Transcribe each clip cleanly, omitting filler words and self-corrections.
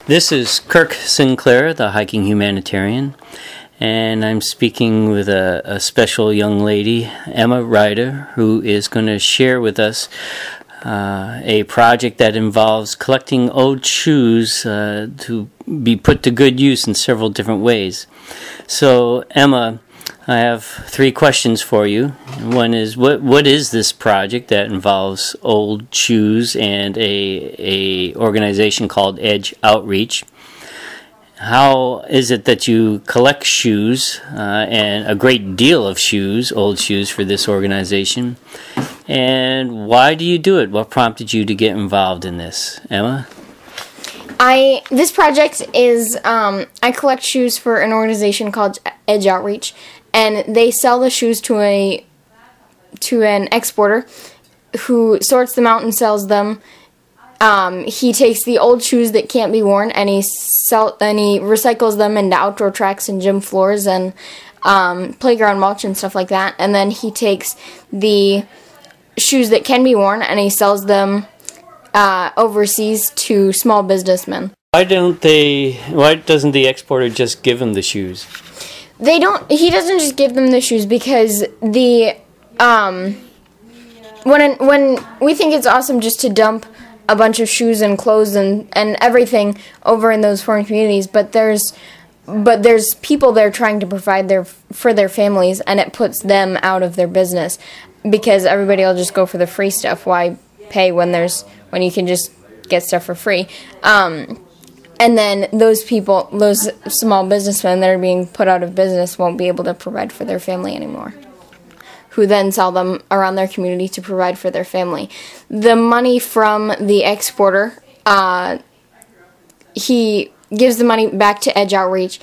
This is Kirk Sinclair, the hiking humanitarian, and I'm speaking with a special young lady, Emma Ryder, who is going to share with us a project that involves collecting old shoes to be put to good use in several different ways. So, Emma, I have 3 questions for you. One is, what is this project that involves old shoes and a organization called Edge Outreach? How is it that you collect shoes and a great deal of shoes, old shoes, for this organization? And why do you do it? What prompted you to get involved in this, Emma? This project is, I collect shoes for an organization called Edge Outreach, and they sell the shoes to an exporter who sorts them out and sells them. He takes the old shoes that can't be worn and he recycles them into outdoor tracks and gym floors and playground mulch and stuff like that. And then he takes the shoes that can be worn and he sells them overseas to small businessmen. Why doesn't the exporter just give them the shoes? He doesn't just give them the shoes because when we think it's awesome just to dump a bunch of shoes and clothes and everything over in those foreign communities, but there's people there trying to provide for their families, and it puts them out of their business because everybody will just go for the free stuff. Why pay when you can just get stuff for free? And then those small businessmen that are being put out of business won't be able to provide for their family anymore, who then sell them around their community to provide for their family. The money from the exporter, he gives the money back to Edge Outreach,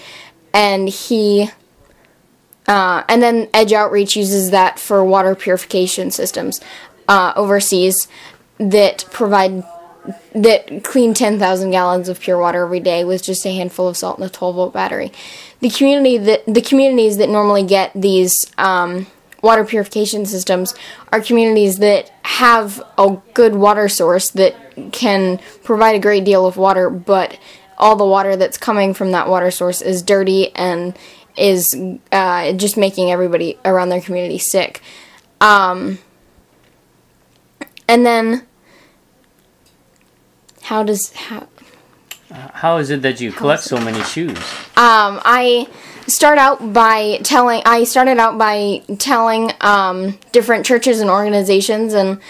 and then Edge Outreach uses that for water purification systems overseas that clean 10,000 gallons of pure water every day with just a handful of salt and a 12-volt battery. The communities that normally get these water purification systems are communities that have a good water source that can provide a great deal of water, but all the water that's coming from that water source is dirty and is just making everybody around their community sick. And then how is it that you collect so many shoes? I started out by telling different churches and organizations and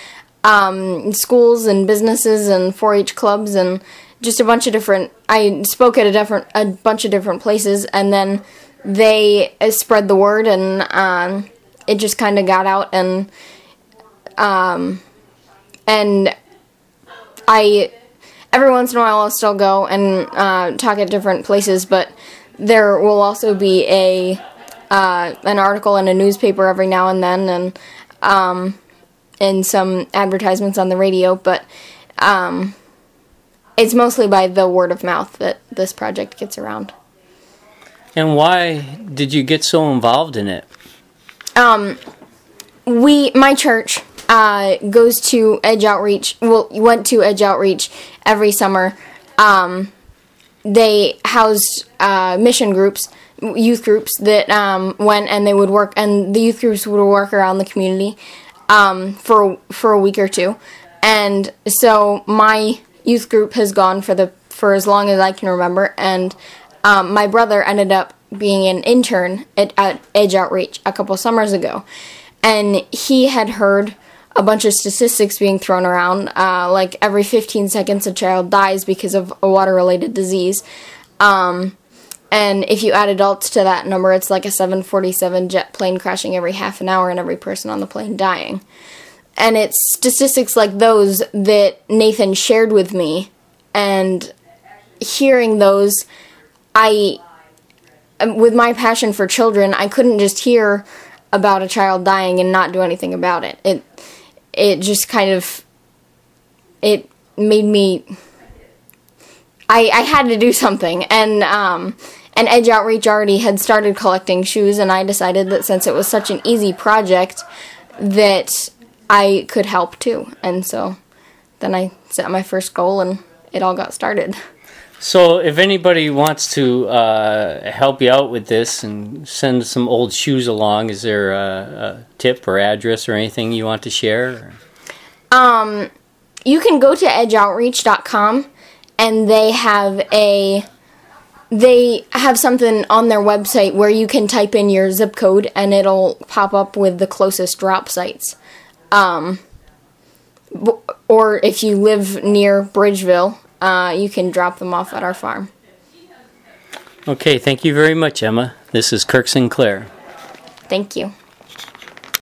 schools and businesses and 4-H clubs and just a bunch of different. I spoke at a bunch of different places, and then they spread the word, and it just kind of got out, and every once in a while I'll still go and talk at different places, but there will also be an article in a newspaper every now and then, and some advertisements on the radio, but it's mostly by the word of mouth that this project gets around. And why did you get so involved in it? My church goes to Edge Outreach. Well, went to Edge Outreach every summer. They housed mission groups, youth groups that went, and they would work, and the youth groups would work around the community for a week or two. And so my youth group has gone for as long as I can remember, and my brother ended up being an intern at Edge Outreach a couple summers ago, and he had heard a bunch of statistics being thrown around, like every 15 seconds a child dies because of a water-related disease. And if you add adults to that number, it's like a 747 jet plane crashing every half an hour and every person on the plane dying. And it's statistics like those that Nathan shared with me, and hearing those, with my passion for children, I couldn't just hear about a child dying and not do anything about it. It just kind of, it made me, I had to do something, and Edge Outreach already had started collecting shoes, and I decided that since it was such an easy project, that I could help too, and so then I set my first goal, and it all got started. So if anybody wants to help you out with this and send some old shoes along, is there a tip or address or anything you want to share? You can go to edgeoutreach.com, and they have something on their website where you can type in your zip code and it'll pop up with the closest drop sites. Or if you live near Bridgeville, you can drop them off at our farm. Okay, thank you very much, Emma. This is Kirk Sinclair. Thank you.